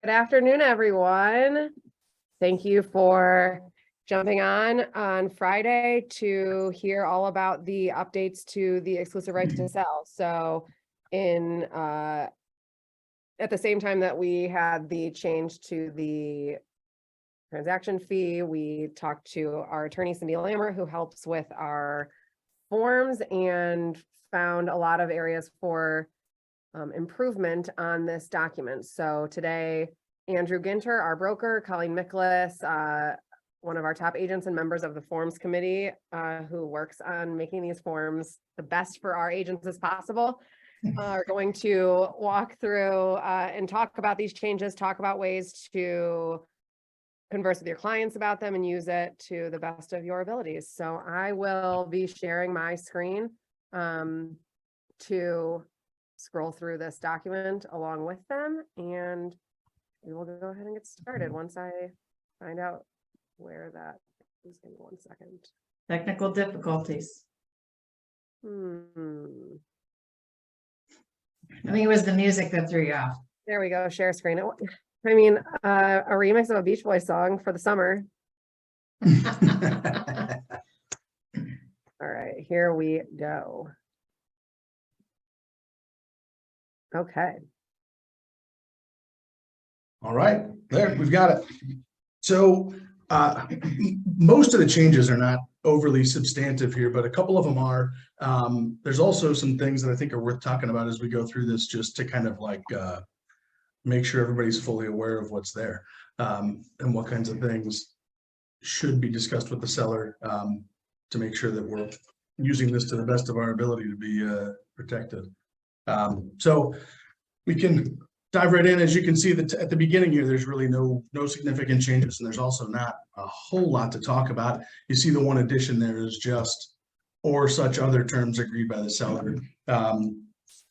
Good afternoon, everyone. Thank you for jumping on Friday to hear all about the updates to the exclusive right to sell. So at the same time that we had the change to the transaction fee, we talked to our attorney, Cindy Lammer, who helps with our forms and found a lot of areas for improvement on this document. So today, Andrew Ginter, our broker, Colleen Miklas, one of our top agents and members of the forms committee, who works on making these forms the best for our agents as possible, are going to walk through and talk about these changes, talk about ways to converse with your clients about them and use it to the best of your abilities. So I will be sharing my screen to scroll through this document along with them, and we will go ahead and get started once I find out where that is. Give me 1 second. Technical difficulties. I I think it was the music that threw you off. There we go, share screen. I mean, a remix of a Beach Boys song for the summer. All right, here we go. Okay. All right, there, we've got it. So most of the changes are not overly substantive here, but a couple of them are. There's also some things that I think are worth talking about as we go through this, just to kind of like make sure everybody's fully aware of what's there, and what kinds of things should be discussed with the seller, to make sure that we're using this to the best of our ability to be protected. So we can dive right in. As you can see that at the beginning here, there's really no significant changes, and there's also not a whole lot to talk about. You see the one addition there is just or such other terms agreed by the seller. I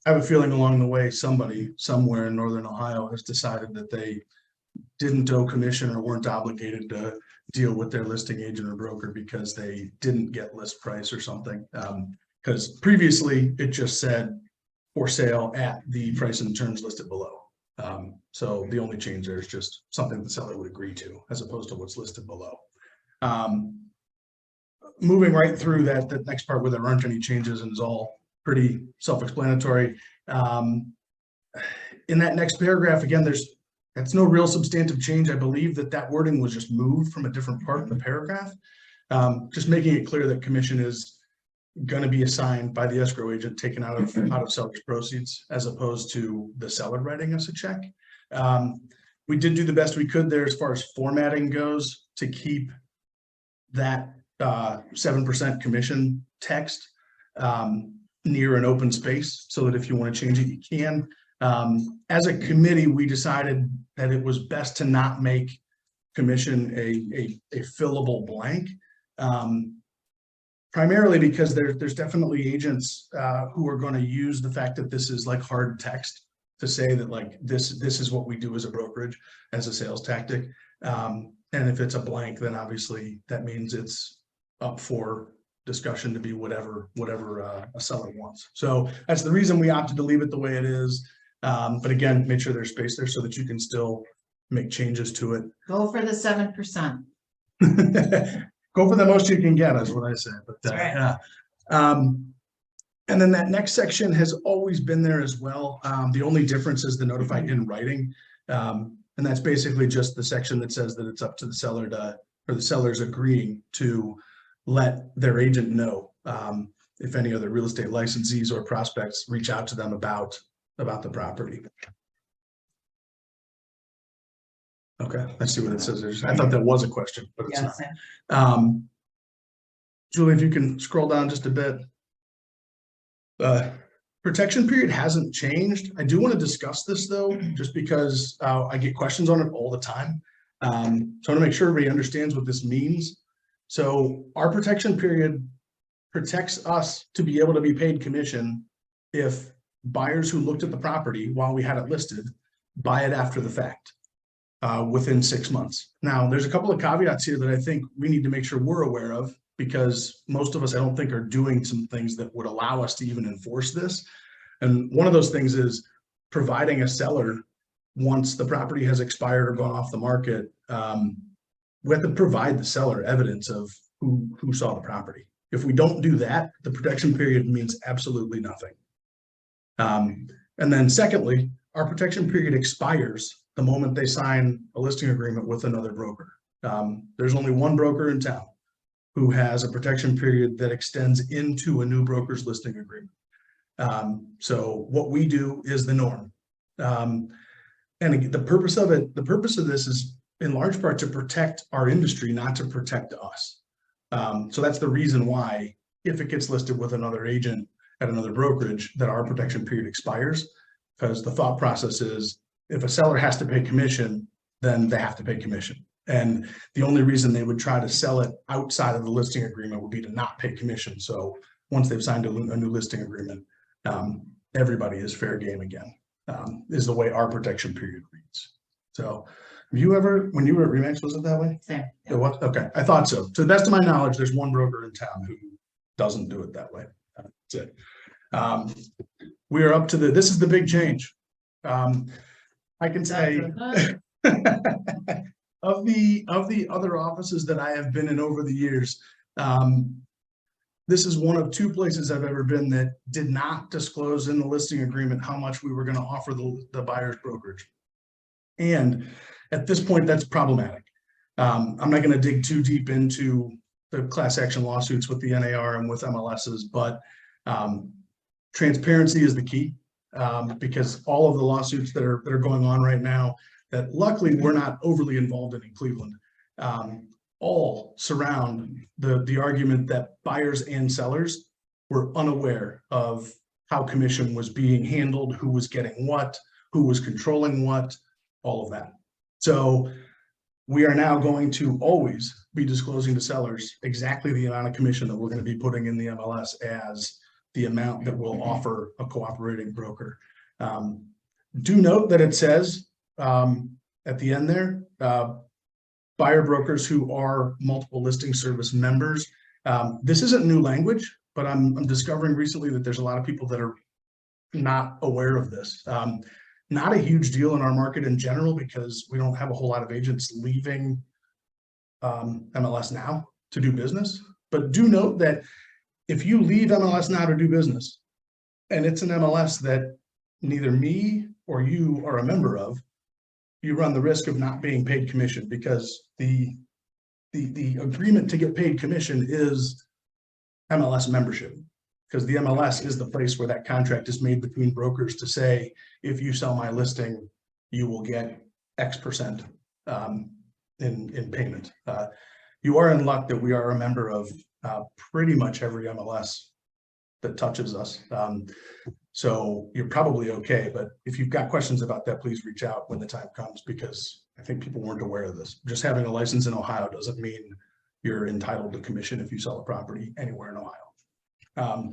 have a feeling along the way somebody somewhere in Northern Ohio has decided that they didn't owe commission or weren't obligated to deal with their listing agent or broker because they didn't get list price or something. Because previously it just said for sale at the price and terms listed below. So the only change there is just something the seller would agree to, as opposed to what's listed below. Moving right through that next part where there aren't any changes and is all pretty self-explanatory. In that next paragraph, again, that's no real substantive change. I believe that wording was just moved from a different part of the paragraph. Just making it clear that commission is going to be assigned by the escrow agent taken out of seller's proceeds, as opposed to the seller writing us a check. We did do the best we could there as far as formatting goes to keep that 7% commission text near an open space, so that if you want to change it, you can. As a committee, we decided that it was best to not make commission a fillable blank. Primarily because there's definitely agents who are going to use the fact that this is like hard text to say that like this is what we do as a brokerage, as a sales tactic. And if it's a blank, then obviously that means it's up for discussion to be whatever a seller wants. So that's the reason we opted to leave it the way it is. But again, make sure there's space there so that you can still make changes to it. Go for the 7%. Go for the most you can get, is what I say. But right. yeah. And then that next section has always been there as well. The only difference is the notified in writing. And that's basically just the section that says that it's up to the seller or the seller's agreeing to let their agent know if any other real estate licensees or prospects reach out to them about the property. Okay, I see what it says there. I thought that was a question, but it's not. Julie, if you can scroll down just a bit. Protection period hasn't changed. I do want to discuss this though, just because I get questions on it all the time. So I want to make sure everybody understands what this means. So our protection period protects us to be able to be paid commission if buyers who looked at the property while we had it listed buy it after the fact. Within 6 months. Now, there's a couple of caveats here that I think we need to make sure we're aware of, because most of us, I don't think, are doing some things that would allow us to even enforce this. And one of those things is providing a seller once the property has expired or gone off the market, we have to provide the seller evidence of who saw the property. If we don't do that, the protection period means absolutely nothing. And then secondly, our protection period expires the moment they sign a listing agreement with another broker. There's only one broker in town who has a protection period that extends into a new broker's listing agreement. So what we do is the norm. And again, the purpose of this is in large part to protect our industry, not to protect us. So that's the reason why, if it gets listed with another agent at another brokerage, that our protection period expires, because the thought process is if a seller has to pay commission, then they have to pay commission. And the only reason they would try to sell it outside of the listing agreement would be to not pay commission. So once they've signed a new listing agreement, everybody is fair game again, is the way our protection period reads. So have you ever, when you were at Remax, was it that way? Same. It was? Okay, I thought so. To the best of my knowledge, there's one broker in town who doesn't do it that way. That's it. We are up to this is the big change. I can say of the other offices that I have been in over the years, this is one of two places I've ever been that did not disclose in the listing agreement how much we were going to offer the buyer's brokerage. And at this point, that's problematic. I'm not going to dig too deep into the class action lawsuits with the NAR and with MLSs, but transparency is the key, because all of the lawsuits that are going on right now that luckily we're not overly involved in Cleveland, all surround the argument that buyers and sellers were unaware of how commission was being handled, who was getting what, who was controlling what, all of that. So we are now going to always be disclosing to sellers exactly the amount of commission that we're going to be putting in the MLS as the amount that we'll offer a cooperating broker. Do note that it says at the end there, buyer brokers who are multiple listing service members. This isn't new language, but I'm discovering recently that there's a lot of people that are not aware of this. Not a huge deal in our market in general, because we don't have a whole lot of agents leaving MLS Now to do business. But do note that if you leave MLS Now to do business, and it's an MLS that neither me or you are a member of, you run the risk of not being paid commission, because the agreement to get paid commission is MLS membership, because the MLS is the place where that contract is made between brokers to say, if you sell my listing, you will get X% in payment. You are in luck that we are a member of pretty much every MLS that touches us. So you're probably okay, but if you've got questions about that, please reach out when the time comes, because I think people weren't aware of this. Just having a license in Ohio doesn't mean you're entitled to commission if you sell a property anywhere in Ohio.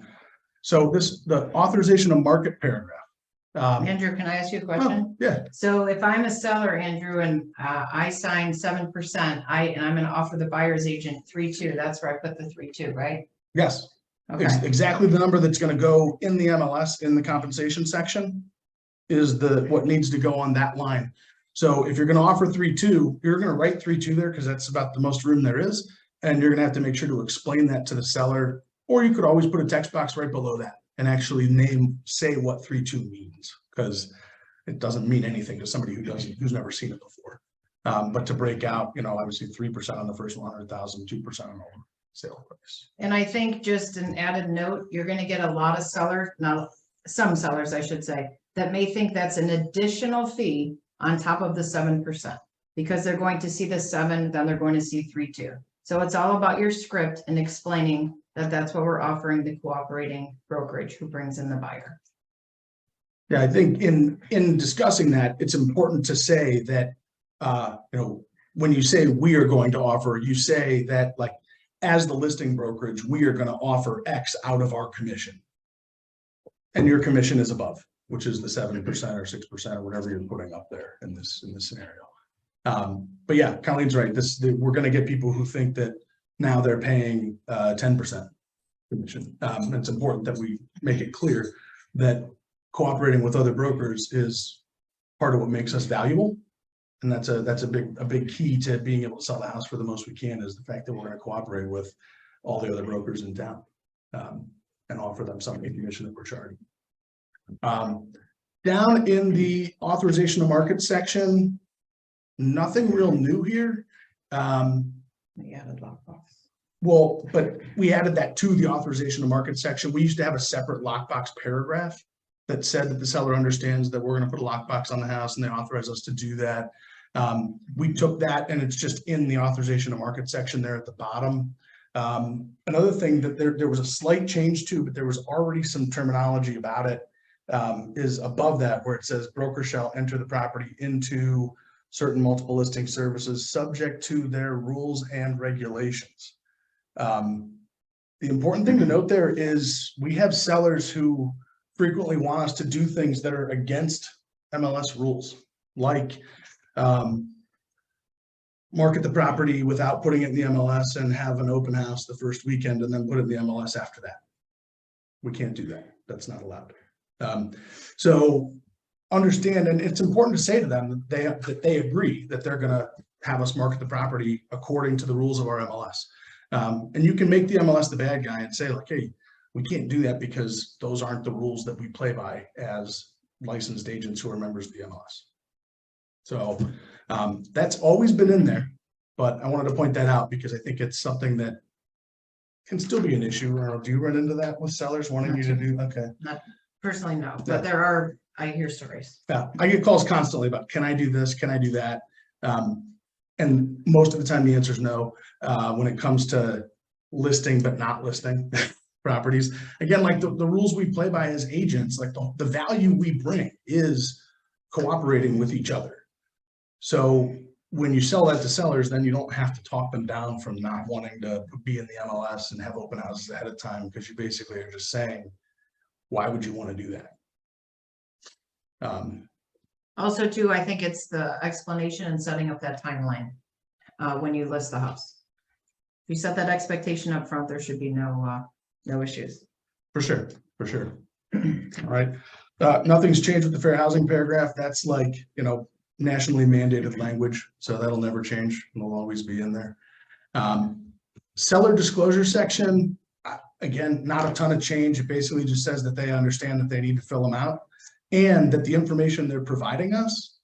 So the authorization of market paragraph. Andrew, can I ask you a question? Yeah. So if I'm a seller, Andrew, and I sign 7%, and I'm going to offer the buyer's agent 3.2, that's where I put the 3.2, right? Yes. Okay. Exactly the number that's going to go in the MLS in the compensation section is what needs to go on that line. So if you're going to offer 3.2, you're going to write 3.2 there, because that's about the most room there is. And you're going to have to make sure to explain that to the seller, or you could always put a text box right below that and actually say what 3.2 means, because it doesn't mean anything to somebody who's never seen it before. But to break out, obviously 3% on the first 100,000, 2% on all sale price. And I think just an added note, you're going to get a lot of sellers, now some sellers, I should say, that may think that's an additional fee on top of the 7%, because they're going to see the 7, then they're going to see 3.2. So it's all about your script and explaining that that's what we're offering the cooperating brokerage who brings in the buyer. Yeah, I think in discussing that, it's important to say that, when you say we are going to offer, you say that, like, as the listing brokerage, we are going to offer X out of our commission. And your commission is above, which is the 7% or 6% or whatever you're putting up there in this scenario. But yeah, Colleen's right. We're going to get people who think that now they're paying 10% commission. It's important that we make it clear that cooperating with other brokers is part of what makes us valuable. And that's a big key to being able to sell the house for the most we can, is the fact that we're going to cooperate with all the other brokers in town, and offer them some commission that we're charging. Down in the authorization to market section, nothing real new here. We added lockbox. Well, but we added that to the authorization to market section. We used to have a separate lockbox paragraph that said that the seller understands that we're going to put a lockbox on the house, and they authorize us to do that. We took that, and it's just in the authorization to market section there at the bottom. Another thing that there was a slight change to, but there was already some terminology about it, is above that, where it says broker shall enter the property into certain multiple listing services subject to their rules and regulations. The important thing to note there is we have sellers who frequently want us to do things that are against MLS rules, like market the property without putting it in the MLS and have an open house the first weekend and then put it in the MLS after that. We can't do that. That's not allowed. So understand, and it's important to say to them that they agree that they're going to have us market the property according to the rules of our MLS. And you can make the MLS the bad guy and say, like, hey, we can't do that because those aren't the rules that we play by as licensed agents who are members of the MLS. So that's always been in there, but I wanted to point that out because I think it's something that can still be an issue. Or do you run into that with sellers wanting you to do? Okay. Not personally, no, Yeah. but I hear stories. Yeah, I get calls constantly about, can I do this? Can I do that? And most of the time the answer is no. When it comes to listing but not listing properties, again, like the rules we play by as agents, like the value we bring is cooperating with each other. So when you sell that to sellers, then you don't have to talk them down from not wanting to be in the MLS and have open houses ahead of time, because you basically are just saying, why would you want to do that? Also too, I think it's the explanation and setting up that timeline when you list the house. If you set that expectation up front, there should be no issues. For sure, for sure. All right. Nothing's changed with the fair housing paragraph. That's like, nationally mandated language, so that'll never change. It'll always be in there. Seller disclosure section, again, not a ton of change. It basically just says that they understand that they need to fill them out, and that the information they're providing us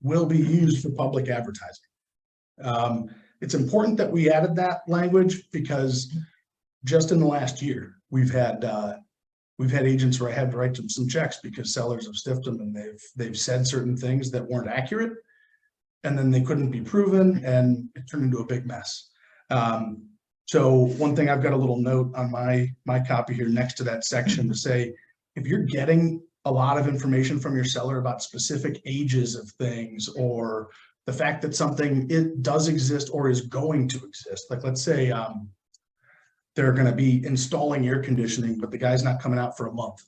will be used for public advertising. It's important that we added that language because just in the last year, we've had agents where I had to write them some checks because sellers have stiffed them and they've said certain things that weren't accurate, and then they couldn't be proven, and it turned into a big mess. So one thing, I've got a little note on my copy here next to that section to say, if you're getting a lot of information from your seller about specific ages of things, or the fact that something does exist or is going to exist, like let's say they're going to be installing air conditioning, but the guy's not coming out for a month,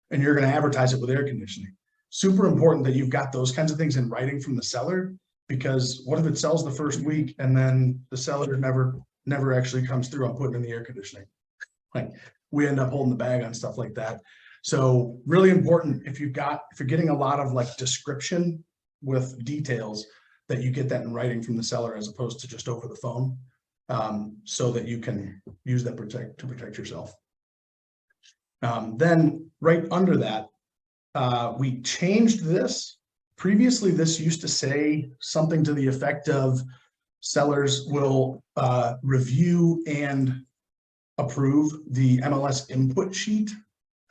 and you're going to advertise it with air conditioning. Super important that you've got those kinds of things in writing from the seller, because what if it sells the first week and then the seller never actually comes through on putting in the air conditioning? Like, we end up holding the bag on stuff like that. So really important, if you're getting a lot of like description with details, that you get that in writing from the seller as opposed to just over the phone. So that you can use that to protect yourself. Then right under that, we changed this. Previously, this used to say something to the effect of sellers will review and approve the MLS input sheet.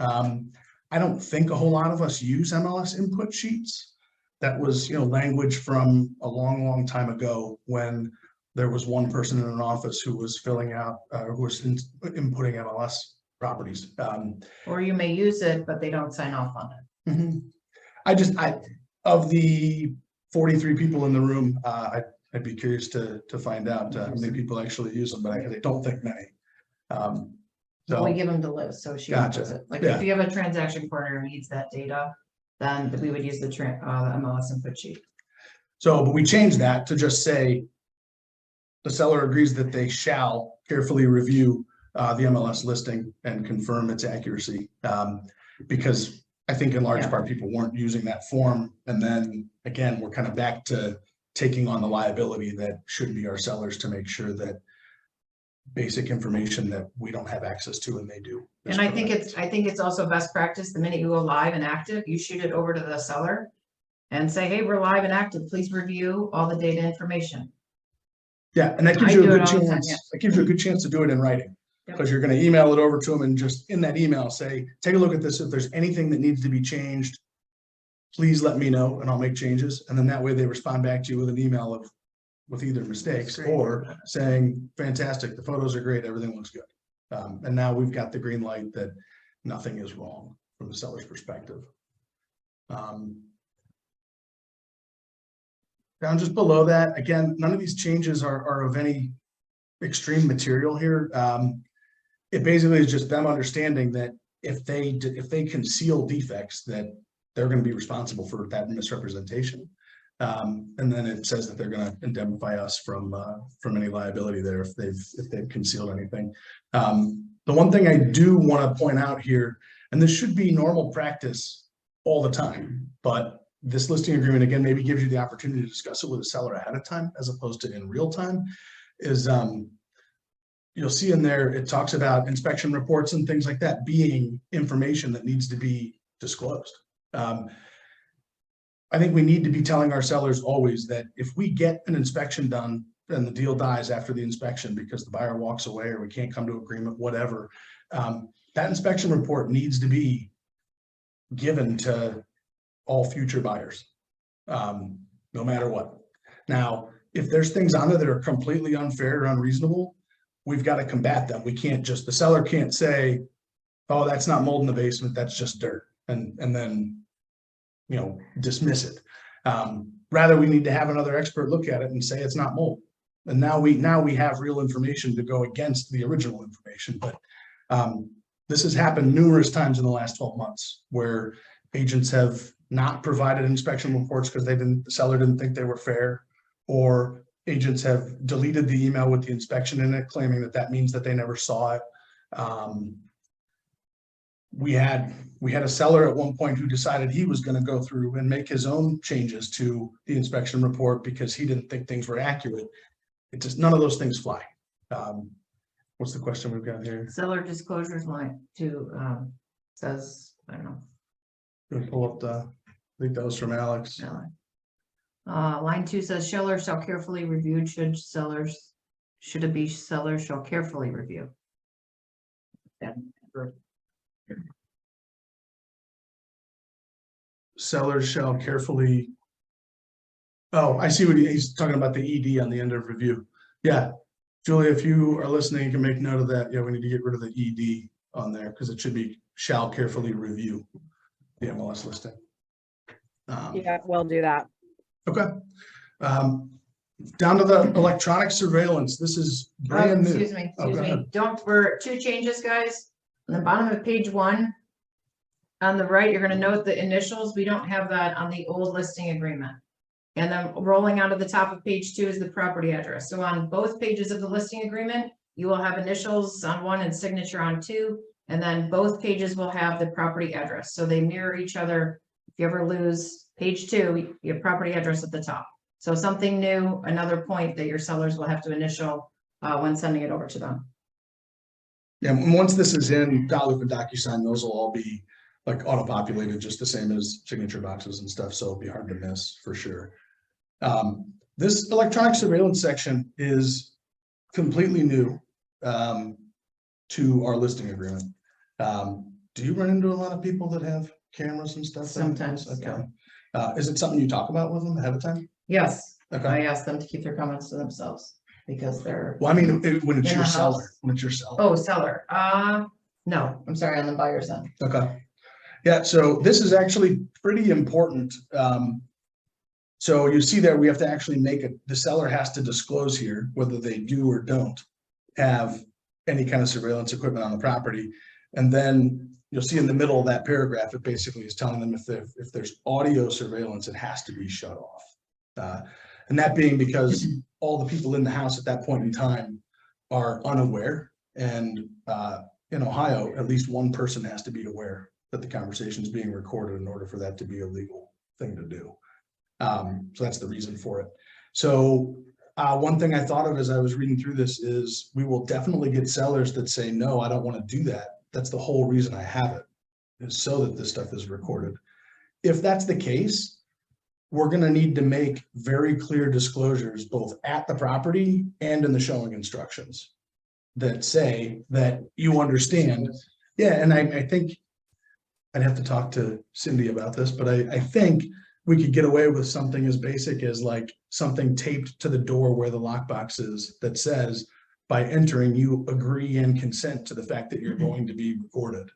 I don't think a whole lot of us use MLS input sheets. That was, language from a long time ago, when there was one person in an office who was filling out, who was inputting MLS properties. Or you may use it, but they don't sign off on it. Of the 43 people in the room, I'd be curious to find out how many people actually use them, but I don't think many. So we give them to Liz, so she Gotcha. does it. Like, Yeah. if you have a transaction partner who needs that data, then we would use the MLS input sheet. So, but we changed that to just say, the seller agrees that they shall carefully review the MLS listing and confirm its accuracy, because I think in large Yeah. part, people weren't using that form. And then again, we're kind of back to taking on the liability that should be our sellers to make sure that basic information that we don't have access to and they do. is And I think correct. I think it's also best practice, the minute you go live and active, you shoot it over to the seller and say, hey, we're live and active, please review all the data information. Yeah, and that gives I you a do it good all the time, chance, yeah. that gives you a good chance to do it in writing. Yep. Because you're gonna email it over to them and just in that email say, take a look at this. If there's anything that needs to be changed, please let me know and I'll make changes. And then that way they respond back to you with an email with either mistakes Great. or saying, fantastic, the photos are great, everything looks good. And now we've got the green light that nothing is wrong from the seller's perspective. Down just below that, again, none of these changes are of any extreme material here. It basically is just them understanding that if they conceal defects, that they're going to be responsible for that misrepresentation. And then it says that they're going to indemnify us from any liability there if they've concealed anything. The one thing I do want to point out here, and this should be normal practice all the time, but this listing agreement, again, maybe gives you the opportunity to discuss it with a seller ahead of time as opposed to in real time, is you'll see in there, it talks about inspection reports and things like that being information that needs to be disclosed. I think we need to be telling our sellers always that if we get an inspection done and the deal dies after the inspection because the buyer walks away or we can't come to agreement, whatever, that inspection report needs to be given to all future buyers, no matter what. Now, if there's things on there that are completely unfair or unreasonable, we've got to combat them. We can't just, the seller can't say, oh, that's not mold in the basement, that's just dirt, and then, you know, dismiss it. Rather, we need to have another expert look at it and say it's not mold. And now we have real information to go against the original information. But this has happened numerous times in the last 12 months where agents have not provided inspection reports because the seller didn't think they were fair, or agents have deleted the email with the inspection in it, claiming that means that they never saw it. We had a seller at one point who decided he was going to go through and make his own changes to the inspection report because he didn't think things were accurate. It just, none of those things fly. What's the question we've got here? Seller disclosures line two says, I don't know. Gonna pull up I think that was from Alex. Line two says seller shall carefully review, should it be seller shall carefully review. Sellers shall carefully. Oh, I see what he's talking about, the ED on the end of review. Yeah, Julia, if you are listening, you can make note of that. Yeah, we need to get rid of the ED on there because it should be shall carefully review the MLS listing. Yeah, we'll do that. Okay. Down to the electronic surveillance. This is brand new. Excuse me, Oh, go ahead. we're two changes, guys. On the bottom of page 1. On the right, you're gonna note the initials. We don't have that on the old listing agreement. And then rolling out of the top of page 2 is the property address. So on both pages of the listing agreement, you will have initials on one and signature on 2. And then both pages will have the property address. So they mirror each other. If you ever lose page 2, you have property address at the top. So something new, another point that your sellers will have to initial when sending it over to them. Yeah, and once this is in Dotloop and DocuSign, those will all be like auto-populated, just the same as signature boxes and stuff. So it'll be hard to miss for sure. This electronic surveillance section is completely new to our listing agreement. Do you run into a lot of people that have cameras and stuff? Sometimes, Okay. Is it something you talk about with them ahead of time? Yes, Okay. I asked them to keep their comments to themselves because they're, Well, I mean, when it's In your the seller, house. when it's your seller. oh, seller, no, I'm sorry, on the buyer's end. Okay. Yeah, so this is actually pretty important. So you see there, we have to actually the seller has to disclose here whether they do or don't have any kind of surveillance equipment on the property. And then you'll see in the middle of that paragraph, it basically is telling them if there's audio surveillance, it has to be shut off. And that being because all the people in the house at that point in time are unaware. And in Ohio, at least one person has to be aware that the conversation is being recorded in order for that to be a legal thing to do. So that's the reason for it. So one thing I thought of as I was reading through this is we will definitely get sellers that say, no, I don't want to do that. That's the whole reason I have it, is so that this stuff is recorded. If that's the case, we're going to need to make very clear disclosures both at the property and in the showing instructions that say that you understand. Yeah, and I think I'd have to talk to Cindy about this, but I think we could get away with something as basic as like something taped to the door where the lockbox is that says, by entering, you agree and consent to the fact that you're going to be recorded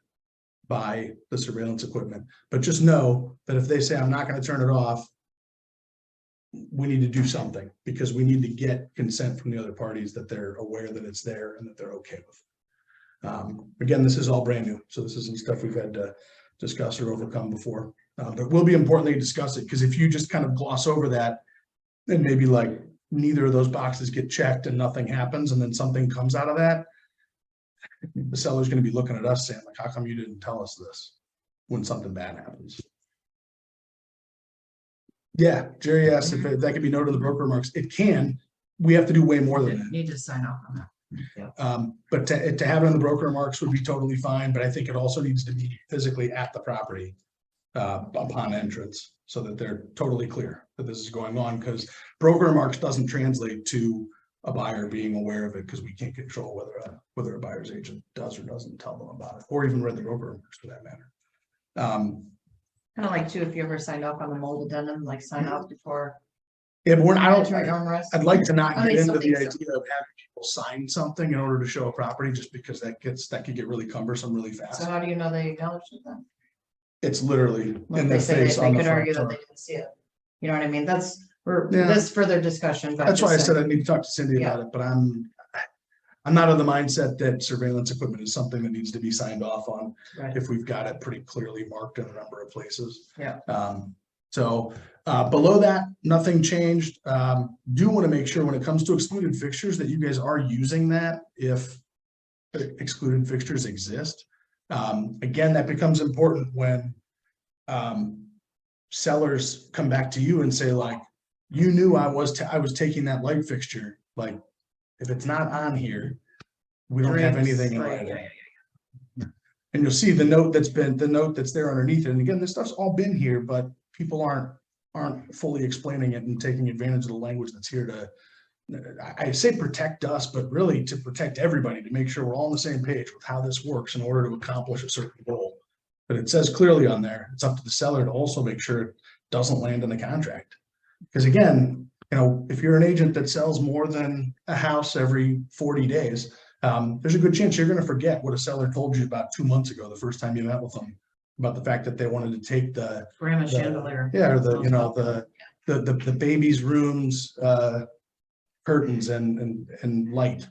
by the surveillance equipment. But just know that if they say, I'm not going to turn it off, we need to do something, because we need to get consent from the other parties that they're aware that it's there and that they're okay with. Again, this is all brand new, so this isn't stuff we've had to discuss or overcome before. But we'll be importantly discuss it, because if you just kind of gloss over that, then maybe like neither of those boxes get checked and nothing happens, and then something comes out of that, the seller's going to be looking at us saying, like, how come you didn't tell us this when something bad happens? Yeah, Jerry asked if that could be noted in the broker remarks. It can. We have to do way more than that. Need to sign off on that. But to have it in the broker remarks would be totally fine, but I think it also needs to be physically at the property upon entrance, so that they're totally clear that this is going on, because broker remarks doesn't translate to a buyer being aware of it, because we can't control whether a buyer's agent does or doesn't tell them about it, or even read the broker remarks for that matter. Kind of like too, if you ever signed off on the mold addendum, like sign off before. Yeah, but I'd like to not I mean, get into the something idea of having people sign something in order to show a property, just because that could get really cumbersome really So fast. how do you know they acknowledged it then? It's literally Well, in they their say face they on the could front argue that door. they didn't see it. You know what I mean? That's, Yeah. this further discussion, but. That's why I just said I saying. need to talk to Cindy about it, but I'm not of the mindset that surveillance equipment is something that needs to be signed off on Right. if we've got it pretty clearly marked in a number of places. Yeah. So below that, nothing changed. Do want to make sure when it comes to excluded fixtures that you guys are using that if excluded fixtures exist. Again, that becomes important when sellers come back to you and say, like, you knew I was taking that light fixture. Like, if it's not on here, we don't have anything in Right, writing. And you'll see the note that's there underneath it. And again, this stuff's all been here, but people aren't fully explaining it and taking advantage of the language that's here to, I say protect us, but really to protect everybody, to make sure we're all on the same page with how this works in order to accomplish a certain goal. But it says clearly on there, it's up to the seller to also make sure it doesn't land in the contract. Because again, you know, if you're an agent that sells more than a house every 40 days, there's a good chance you're going to forget what a seller told you about 2 months ago, the first time you met with them, about the fact that they wanted to take the Grandma chandelier. or the baby's rooms, curtains and light.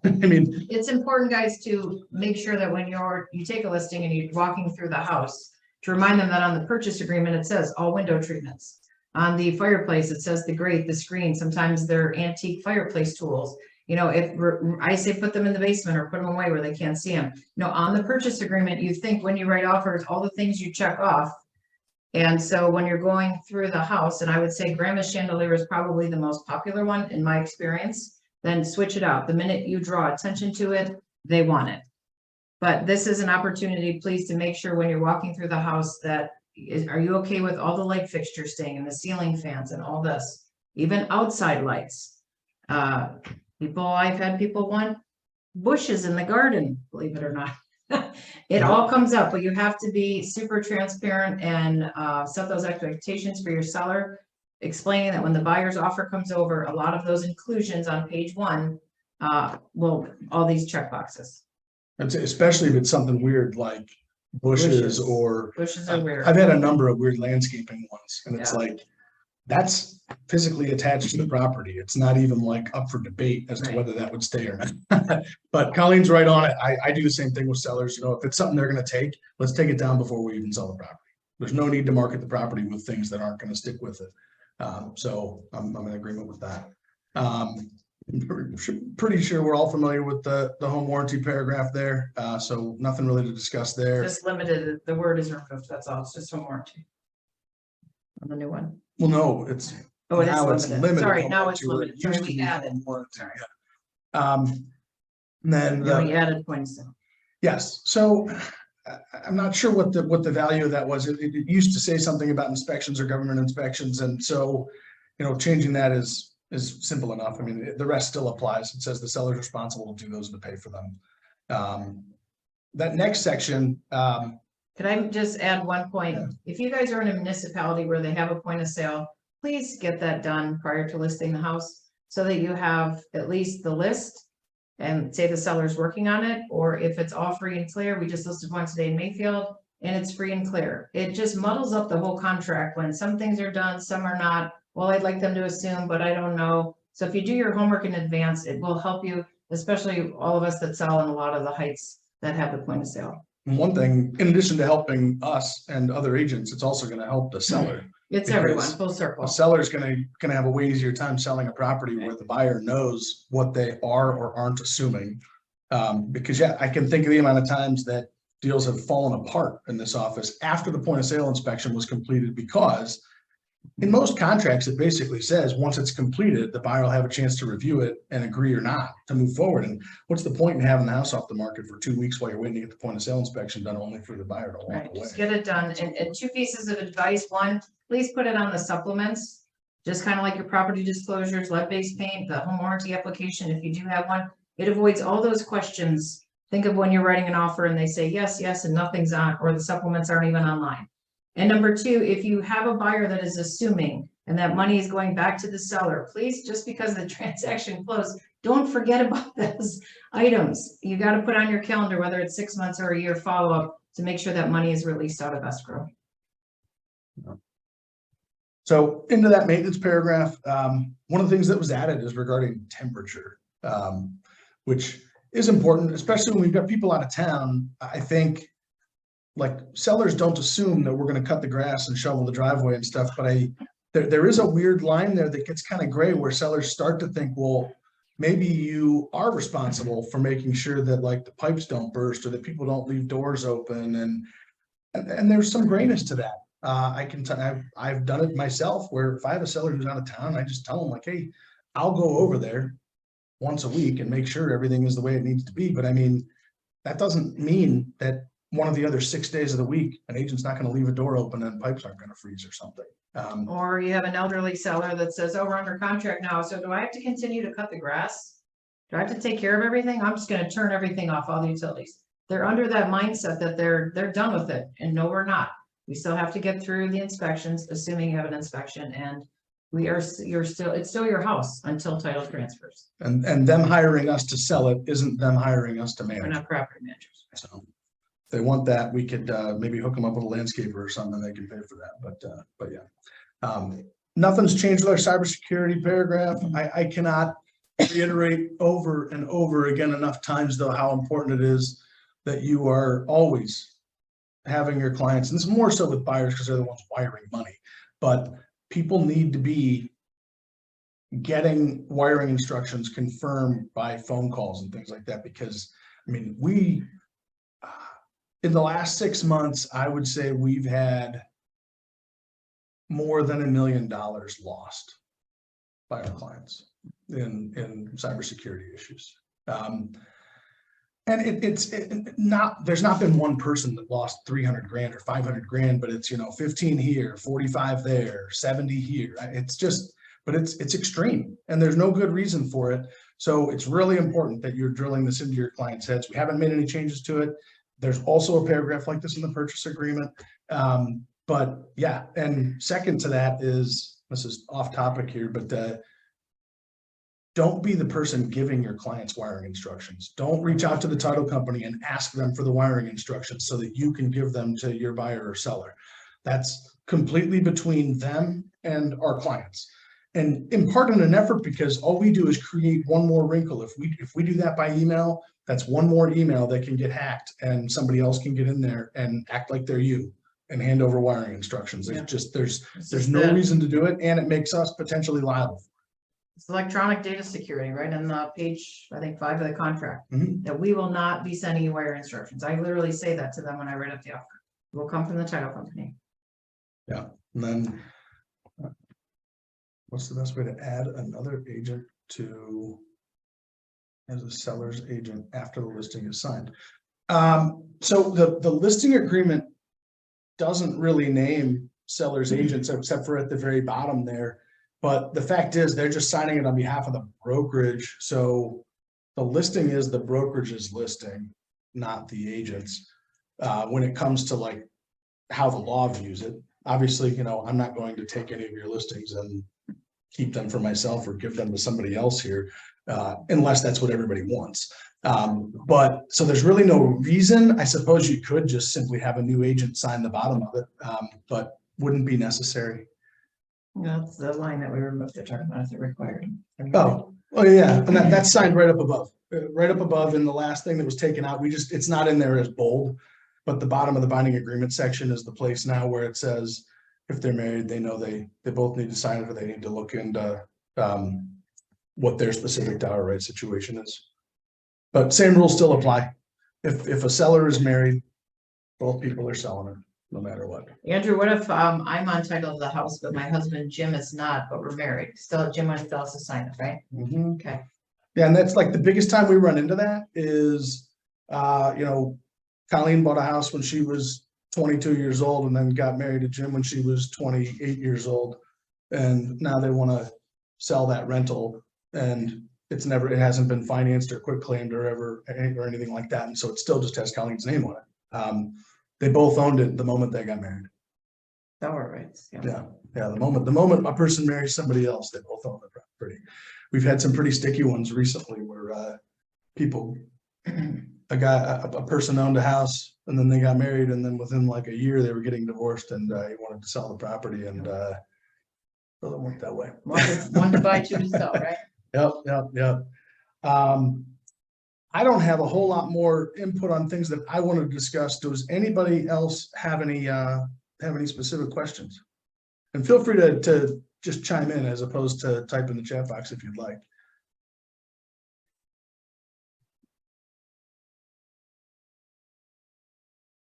I mean, It's important, guys, to make sure that when you take a listing and you're walking through the house, to remind them that on the purchase agreement, it says all window treatments. On the fireplace, it says the grate, the screen, sometimes they're antique fireplace tools. You know, if I say put them in the basement or put them away where they can't see them. You know, on the purchase agreement, you think when you write offers, all the things you check off. And so when you're going through the house, and I would say grandma's chandelier is probably the most popular one in my experience, then switch it out. The minute you draw attention to it, they want it. But this is an opportunity, please, to make sure when you're walking through the house that are you okay with all the light fixtures staying and the ceiling fans and all this, even outside lights? I've had people want bushes in the garden, believe it or not. It all comes up, but you have to be super transparent and set those expectations for your seller, explaining that when the buyer's offer comes over, a lot of those inclusions on page 1 will all these check boxes. especially if it's something weird like bushes or Bushes are weird. I've had a number of weird landscaping ones, and it's Yeah. like, that's physically attached to the property. It's not even like up for debate as to Right. whether that would stay or not. But Colleen's right on it. I do the same thing with sellers. You know, if it's something they're gonna take, let's take it down before we even sell the property. There's no need to market the property with things that aren't gonna stick with it. So I'm in agreement with that. Pretty sure we're all familiar with the home warranty paragraph there, so nothing really to discuss there. Just limited, the word is removed, that's all, it's just home warranty. On the new one. Well, no, it's. Oh, it is now it's limited, sorry, home now it's warranty, where it limited, sorry, used to we be added. home warranty, yeah. And then, Yeah, we added point of sale. yes, so I'm not sure what the value of that was. It used to say something about inspections or government inspections, and so, changing that is simple enough. I mean, the rest still applies. It says the seller is responsible to do those and to pay for them. That next section, Could I just add one point? Yeah. If you guys are in a municipality where they have a point of sale, please get that done prior to listing the house so that you have at least the list and say the seller's working on it, or if it's all free and clear, we just listed one today in Mayfield and it's free and clear. It just muddles up the whole contract when some things are done, some are not. Well, I'd like them to assume, but I don't know. So if you do your homework in advance, it will help you, especially all of us that sell in a lot of the heights that have the point of sale. one thing, in addition to helping us and other agents, it's also going to help the seller. It's everyone, Because full A circle. seller's gonna have a way easier time selling a property where the buyer knows what they are or aren't assuming. Because yeah, I can think of the amount of times that deals have fallen apart in this office after the point of sale inspection was completed, because in most contracts, it basically says, once it's completed, the buyer will have a chance to review it and agree or not to move forward. And what's the point in having the house off the market for 2 weeks while you're waiting to get the point of sale inspection done, only for the buyer to walk Right, away? just get it done. And two pieces of advice. One, please put it on the supplements. Just kind of like your property disclosures, lead-based paint, the home warranty application, if you do have one, it avoids all those questions. Think of when you're writing an offer and they say yes, yes, and nothing's on, or the supplements aren't even online. And number two, if you have a buyer that is assuming and that money is going back to the seller, please, just because the transaction closed, don't forget about those items. You got to put on your calendar, whether it's 6 months or a year follow-up, to make sure that money is released out of escrow. So into that maintenance paragraph, one of the things that was added is regarding temperature, which is important, especially when we've got people out of town. I think, like, sellers don't assume that we're going to cut the grass and shovel the driveway and stuff, but there is a weird line there that gets kind of gray where sellers start to think, well, maybe you are responsible for making sure that, like, the pipes don't burst or that people don't leave doors open, and there's some grayness to that. I've done it myself, where if I have a seller who's out of town, I just tell them, like, hey, I'll go over there once a week and make sure everything is the way it needs to be. But I mean, that doesn't mean that one of the other 6 days of the week, an agent's not going to leave a door open and pipes aren't going to freeze or something. Or you have an elderly seller that says, oh, we're under contract now, so do I have to continue to cut the grass? Do I have to take care of everything? I'm just gonna turn everything off, all the utilities. They're under that mindset that they're done with it, and no, we're not. We still have to get through the inspections, assuming you have an inspection, and it's still your house until title transfers. And them hiring us to sell it isn't them hiring us to We're manage. not property managers. So if they want that, we could maybe hook them up with a landscaper or something. They can pay for that. But yeah, nothing's changed with our cybersecurity paragraph. I cannot reiterate over and over again enough times, though, how important it is that you are always having your clients, and it's more so with buyers because they're the ones wiring money, but people need to be getting wiring instructions confirmed by phone calls and things like that. Because I mean, we in the last 6 months, I would say we've had more than $1 million lost by our clients in cybersecurity issues. And there's not been one person that lost 300 grand or 500 grand, but it's, 15 here, 45 there, 70 here. But it's extreme, and there's no good reason for it. So it's really important that you're drilling this into your clients' heads. We haven't made any changes to it. There's also a paragraph like this in the purchase agreement. But yeah, and second to that is, this is off topic here, but don't be the person giving your clients wiring instructions. Don't reach out to the title company and ask them for the wiring instructions so that you can give them to your buyer or seller. That's completely between them and our clients. And in part in an effort, because all we do is create one more wrinkle. If we do that by email, that's one more email that can get hacked, and somebody else can get in there and act like they're you and hand over wiring instructions. There's no reason to do it, and it makes us potentially liable. It's electronic data security, right in the page, I think 5 of the contract, Mhm. that we will not be sending you wire instructions. I literally say that to them when I write up the offer. It will come from the title company. And then what's the best way to add another agent to as a seller's agent after the listing is signed? So the listing agreement doesn't really name seller's agents except for at the very bottom there. But the fact is, they're just signing it on behalf of the brokerage. So the listing is the brokerage's listing, not the agent's. When it comes to like how the law views it, obviously, you know, I'm not going to take any of your listings and keep them for myself or give them to somebody else here, unless that's what everybody wants. But so there's really no reason. I suppose you could just simply have a new agent sign the bottom of it, but wouldn't be necessary. That's the line that we removed. They're talking about if they're required. Oh yeah, and that's signed right up above, in the last thing that was taken out. It's not in there as bold, but the bottom of the binding agreement section is the place now where it says if they're married, they know they both need to sign it, or they need to look into what their specific tower right situation is. But same rules still apply. If a seller is married, both people are selling it, no matter what. Andrew, what if I'm on title of the house, but my husband Jim is not, but we're married? Still, Jim still has to sign it, right? Okay. Yeah, and that's like the biggest time we run into that is, you know, Colleen bought a house when she was 22 years old and then got married to Jim when she was 28 years old. And now they want to sell that rental, and it hasn't been financed or quitclaimed or anything like that. And so it still just has Colleen's name on it. They both owned it the moment they got married. Dollar rights. Yeah, the moment a person marries somebody else, they both own the property. We've had some pretty sticky ones recently where a person owned a house and then they got married, and then within like a year they were getting divorced, and he wanted to sell the property, and it doesn't work that way. One to buy, two to sell, right? Yep. I don't have a whole lot more input on things that I want to discuss. Does anybody else have any specific questions? And feel free to just chime in as opposed to type in the chat box if you'd like.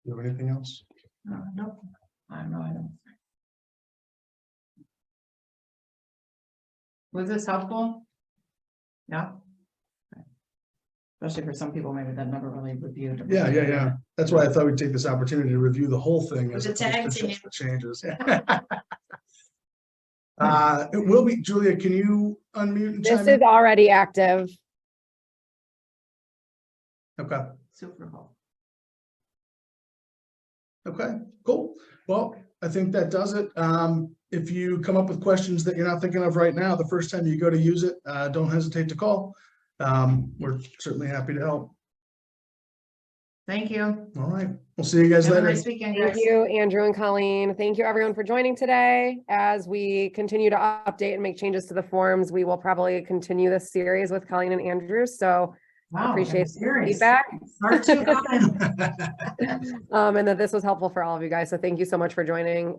Do you have anything else? Nope. I don't know. I don't. Was this helpful? Yeah. Okay. Especially for some people, maybe that never really reviewed. Yeah. That's why I thought we'd take this opportunity to review the whole thing as With the opposed to tags in just the changes. It will be, Julia, can you unmute and This chime is in? already active. Okay, Super Bowl. okay, cool. Well, I think that does it. If you come up with questions that you're not thinking of right now, the first time you go to use it, don't hesitate to call. We're certainly happy to help. Thank you. All right, we'll see you guys Have a later. nice weekend, Thank guys. you, Andrew and Colleen. Thank you, everyone, for joining today. As we continue to update and make changes to the forms, we will probably continue this series with Colleen and Andrew. So Wow, appreciate I'm serious. feedback. Part 2 coming. And that this was helpful for all of you guys. So thank you so much for joining.